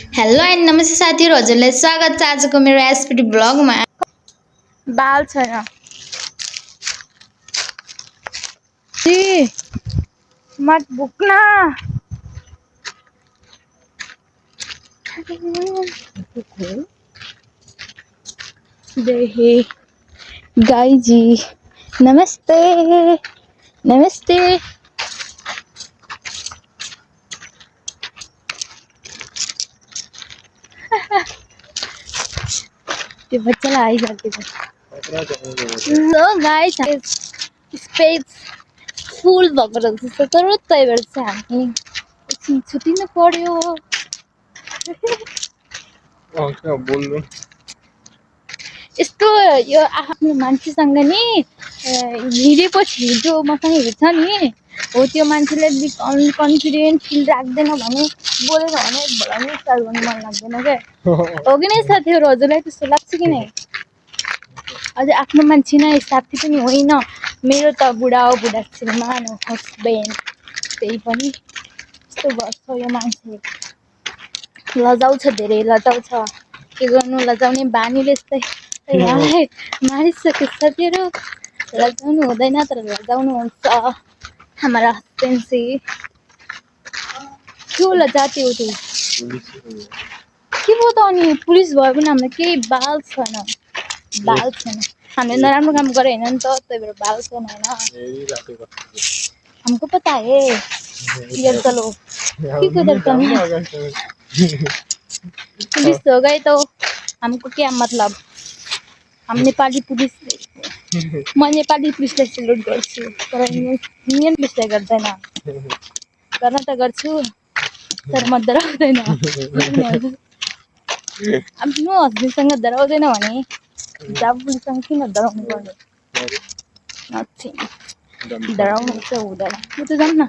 Hello and नमस्ते साथीहरु, हजुरलाई स्वागत छ आजको मेरो एसपीटी ब्लगमा। बाल छैन जी मत भुक्न देही गाई जी नमस्ते नमस्ते। त्यो बच्चालाई आइसकेको लो गाइस स्पेस फुल भएको रहेछ तर त्यही भएर चाहिँ हामी एकछिन छुट्टिनु पर्यो। यस्तो यो आफ्नो मान्छेसँग नि हिँडेपछि जो मसँग हिँड्छ नि हो त्यो मान्छेले कन्फिडेन्ट फिल राख्दैन भने बोलेर भने भलाउने स्टार्ट गर्नु मन लाग्दैन क्या हो कि नै साथीहरू, हजुरलाई त्यस्तो लाग्छ कि नै? अझै आफ्नो मान्छे नै साथी पनि होइन मेरो त बुढा हो, बुढा श्रीमान हो, हस्बेन्ड, त्यही पनि यस्तो गर्छ यो मान्छे। लजाउँछ, धेरै लजाउँछ, के गर्नु लजाउने बानीले यस्तै उहाँलाई मारिसक्यो साथीहरू। लजाउनु हुँदैन तर लजाउनु हुन्छ हमारा हस्बैंड से। क्यों लजाते हो तुम? के भयो त अनि पुलिस भयो पनि हामीलाई केही बाल छैन, बाल छैन। हामीले नराम्रो काम गरे होइन नि त, त्यही भएर बाल छैन होइन। हमको पता है किधर चलो किधर चलना। पुलिस हो गए तो हमको क्या मतलब, हम नेपाली पुलिस। म नेपाली पुलिसलाई सेल्युट गर्छु तर इन्डियन पुलिसलाई गर्दैन। गर्न त गर्छु तर म डराउँदैन। आफ्नो हस्बेन्डसँग डराउँदैन भने जाब पुलिससँग किन डराउनु पर्ने? नथिङ, डराउनु चाहिँ हुँदैन। म त जान्न।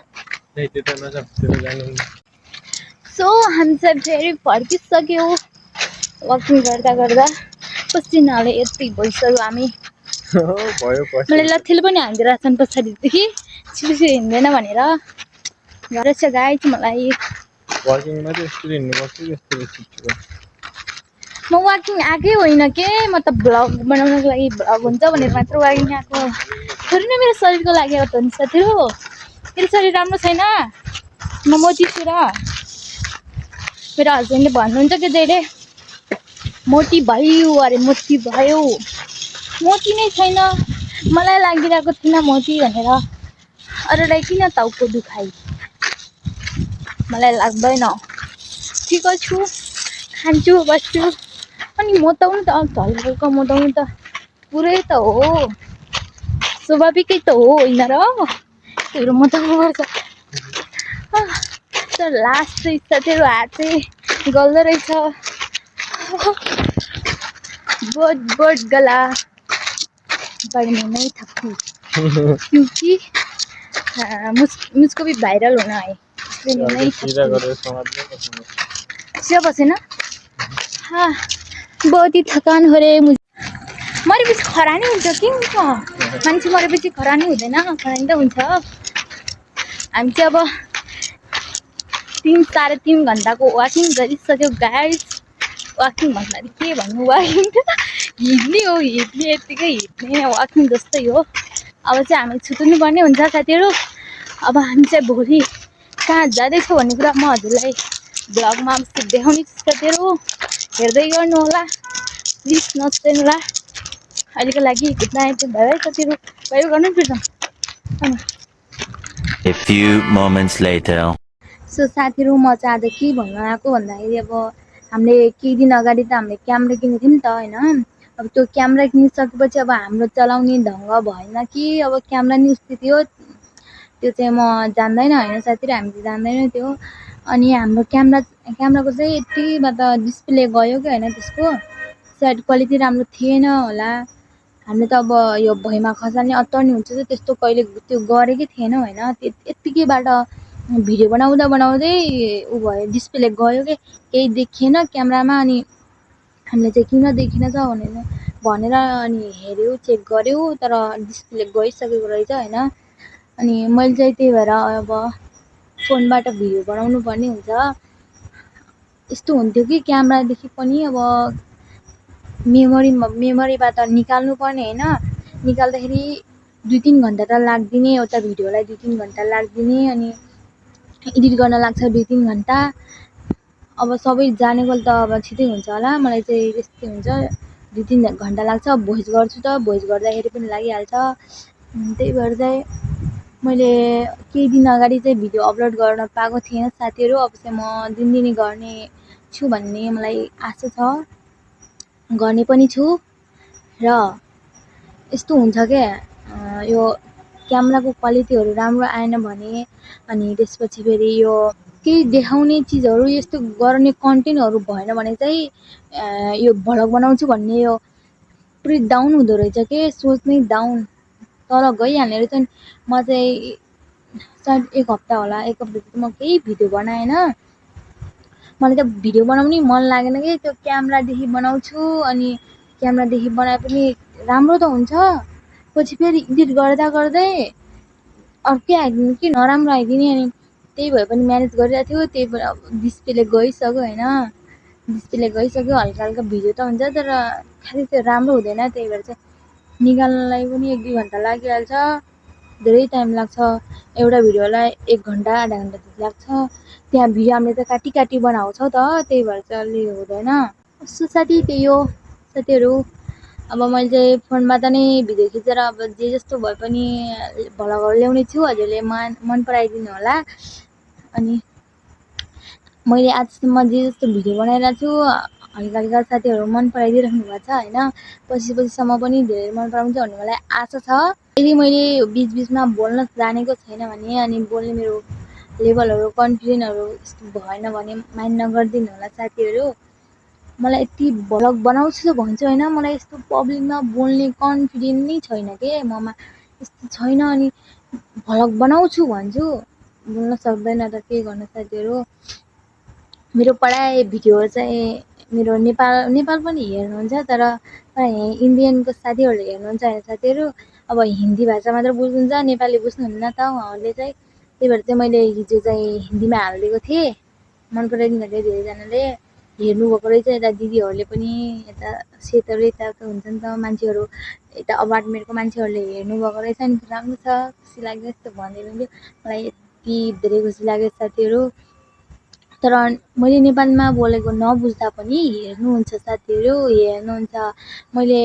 सो हामी चाहिँ फेरि फर्किसक्यो वकिङ गर्दा गर्दा। पसिनाले यति भइसक्यो हामी। मैले लथेल पनि हानिदिएर छन् पछाडिदेखि छिटो हिँड्दैन भनेर। घर चाहिँ गाई छ मलाई। म वाकिङ आएकै होइन के, म त भ्लग बनाउनको लागि भ्लग हुन्छ भनेर मात्र वाकिङ आएको। थोरै न मेरो शरीरको लागि हो त नि साथीहरू। मेरो शरीर राम्रो छैन, म मोटी छु र। मेरो हस्बेन्डले भन्नुहुन्छ कि जहिले मोटी भयो अरे, मोटी भयो। मोटी नै छैन, मलाई लागिरहेको थिएन मोटी भनेर। अरूलाई किन टाउको दुखाइ, मलाई लाग्दैन। ठिक छु, खान्छु, बस्छु। अनि मोटाउनु त हल्का मोटाउनु त पुरै त हो, स्वाभाविकै त हो होइन र? त्यो मोटाउनु पर्छ। तर लास्ट चाहिँ साथीहरू हात चाहिँ गल्दो रहेछ। बहुत गला बढ़ने नहीं थकती क्योंकि मुझको भी वायरल होना है, इसलिए नहीं थकती। बसे ना हाँ, बहुत ही थकान हो रहे मुझे। मरेपछि खरानी हुन्छ के हुन्छ? मान्छे मरेपछि खरानी हुँदैन? खरानी त हुन्छ। हामी चाहिँ अब 3-3.5 घन्टाको वाकिङ गरिसक्यो गाइस। वाकिङ भन्दाखेरि के भन्नु, वाकिङ हिँड्ने हो, हिँड्ने यत्तिकै हिँड्ने वाकिङ जस्तै हो। अब चाहिँ हामी छुट्नु पर्ने हुन्छ साथीहरू। अब हामी चाहिँ भोलि कहाँ जाँदैछौँ भन्ने कुरा म हजुरलाई भ्लगमा देखाउने छु साथीहरू। हेर्दै गर्नु होला, प्लिज नछोड्नुहोला। अहिलेको लागि गुड नाइट, बाइ बाइ साथीहरू। बाइ गर्नु फिर्छ। A few moments later. So साथीहरू, म चाहिँ आज के भन्नु आएको भन्दाखेरि अब हामीले केही दिन अगाडि त हामीले क्यामेरा किनेको थियौँ नि त होइन। अब त्यो क्यामेरा किनिसकेपछि अब हाम्रो चलाउने ढङ्ग भएन कि अब क्यामेरा नि उस्तै थियो। त्यो चाहिँ म जान्दैन होइन साथीहरू, हामीले जान्दैन त्यो। अनि हाम्रो क्यामेराको चाहिँ यतिबाट डिस्प्ले गयो कि होइन, त्यसको सायद क्वालिटी राम्रो थिएन होला। हामीले त अब यो भुइँमा खसाल्ने अत्तर्ने हुन्छ त्यस्तो कहिले त्यो गरेकै थिएन होइन। यत्तिकैबाट भिडियो बनाउँदै ऊ भयो, डिस्प्ले गयो कि केही देखिएन क्यामेरामा। अनि हामीले चाहिँ किन देखिनछ भनेर अनि हेऱ्यौँ, चेक गऱ्यौँ, तर डिस्प्ले गइसकेको रहेछ होइन। अनि मैले चाहिँ त्यही भएर अब फोनबाट भिडियो बनाउनु पर्ने हुन्छ। यस्तो हुन्थ्यो कि क्यामेरादेखि पनि अब मेमोरीबाट निकाल्नुपर्ने होइन, निकाल्दाखेरि 2-3 घन्टा त लाग्दिने, एउटा भिडियोलाई 2-3 घन्टा लाग्दिने, अनि एडिट गर्न लाग्छ 2-3 घन्टा। अब सबै जानेकोले त अब छिटै हुन्छ होला, मलाई चाहिँ यस्तै हुन्छ, 2-3 घन्टा लाग्छ। भोइस गर्छु त भोइस गर्दाखेरि पनि लागिहाल्छ। त्यही भएर चाहिँ मैले केही दिन अगाडि चाहिँ भिडियो अपलोड गर्न पाएको थिएँ साथीहरू। अब चाहिँ म दिनदिनै गर्ने छु भन्ने मलाई आशा छ, गर्ने पनि छु। र यस्तो हुन्छ क्या, यो क्यामेराको क्वालिटीहरू राम्रो आएन भने, अनि त्यसपछि फेरि यो केही देखाउने चिजहरू यस्तो गर्ने कन्टेन्टहरू भएन भने चाहिँ यो भ्लग बनाउँछु भन्ने यो पुरै डाउन हुँदो रहेछ के, सोच नै डाउन तल गइहाल्ने रहेछ नि। म चाहिँ सायद 1 हप्ता होला, 1 हप्ता म केही भिडियो बनाएन। मलाई त भिडियो बनाउनै मन लागेन कि, त्यो क्यामेरादेखि बनाउँछु, अनि क्यामेरादेखि बनाए पनि राम्रो त हुन्छ, पछि फेरि एडिट गर्दा गर्दै अर्कै आइदिने कि, नराम्रो आइदिने। अनि त्यही भए पनि म्यानेज गरिरहेको थियो। त्यही भएर अब डिस्प्ले गइसक्यो होइन, डिस्प्ले गइसक्यो, हल्का हल्का भिडियो त हुन्छ तर खालि त्यो राम्रो हुँदैन। त्यही भएर चाहिँ निकाल्नलाई पनि 1-2 घन्टा लागिहाल्छ, धेरै टाइम लाग्छ। एउटा भिडियोलाई 1 घन्टा आधा घन्टा जति लाग्छ। त्यहाँ भिडियो हामीले त काटी काटी बनाउँछौँ त, त्यही भएर चाहिँ अलि हुँदैन। यसो साथी त्यही हो साथीहरू। अब मैले चाहिँ फोनबाट नै भिडियो खिचेर अब जे जस्तो भए पनि भ्लगहरू ल्याउने छु, हजुरले मन पराइदिनु होला। अनि मैले आजसम्म जे जस्तो भिडियो बनाइरहेको छु, हल्का हल्का साथीहरू मन पराइदिइराख्नु भएको छ होइन। पछिसम्म पनि धेरै मन पराउँछ भन्ने मलाई आशा छ। यदि मैले बिचबिचमा बोल्न जानेको छैन भने, अनि बोल्ने मेरो लेभलहरू कन्फिडेन्टहरू यस्तो भएन भने माइन्ड नगरिदिनु होला साथीहरू। मलाई यति भ्लग बनाउँछु त भन्छु होइन, मलाई यस्तो पब्लिकमा बोल्ने कन्फिडेन्ट नै छैन के ममा, यस्तो छैन। अनि भ्लग बनाउँछु भन्छु, बोल्न सक्दैन त के गर्नु साथीहरू। मेरो पढाइ भिडियोहरू चाहिँ मेरो नेपाल पनि हेर्नुहुन्छ, तर इन्डियनको साथीहरूले हेर्नुहुन्छ होइन साथीहरू। अब हिन्दी भाषा मात्र बुझ्नुहुन्छ, नेपाली बुझ्नुहुन्न त उहाँहरूले चाहिँ। त्यही भएर चाहिँ मैले हिजो चाहिँ हिन्दीमा हालिदिएको थिएँ, मन पराइदिनु भयो धेरैजनाले, हेर्नुभएको रहेछ। यता दिदीहरूले पनि, यता सेतहरू यताको हुन्छ नि त मान्छेहरू, यता अपार्टमेन्टको मान्छेहरूले हेर्नुभएको रहेछ। अनि राम्रो छ, खुसी लाग्यो यस्तो भन्दै हुनुहुन्थ्यो, मलाई यति धेरै खुसी लाग्यो साथीहरू। तर मैले नेपालीमा बोलेको नबुझ्दा पनि हेर्नुहुन्छ साथीहरू, हेर्नुहुन्छ। मैले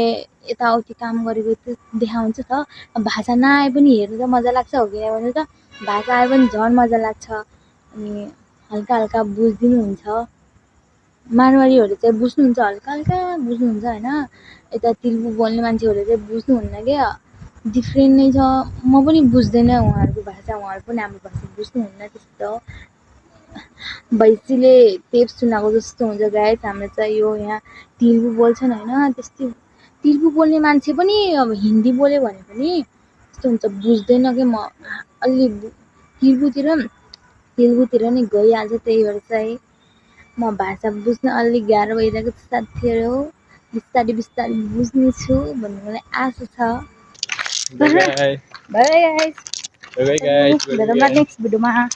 यताउति काम गरेको त्यो देखाउँछु त, भाषा नआए पनि हेर्नु त मजा लाग्छ, हो कि भन्नु त, भाषा आए पनि झन् मजा लाग्छ। अनि हल्का हल्का बुझिदिनुहुन्छ, मारवाडीहरू चाहिँ बुझ्नुहुन्छ, हल्का हल्का बुझ्नुहुन्छ होइन। यता तेलुगु बोल्ने मान्छेहरूले चाहिँ बुझ्नुहुन्न क्या, डिफ्रेन्ट नै छ। म पनि बुझ्दैन उहाँहरूको भाषा, उहाँहरू पनि हाम्रो भाषा बुझ्नुहुन्न त्यस्तो। भैँसीले टेप सुनाएको जस्तो हुन्छ गाइस, हाम्रो चाहिँ यो यहाँ तेलुगु बोल्छन् होइन, त्यस्तै तेलुगु बोल्ने मान्छे पनि अब हिन्दी बोल्यो भने पनि यस्तो हुन्छ, बुझ्दैन कि। म अलि तेलुगुतिर नि गइहाल्छ। त्यही भएर चाहिँ म भाषा बुझ्न अलिक गाह्रो भइरहेको छ साथीहरू, बिस्तारै बिस्तारै बुझ्नेछु भन्ने मलाई आशा छ। Bye guys. By guys, Bye bye guys. Bye भेटौँला bye. Next भिडियोमा।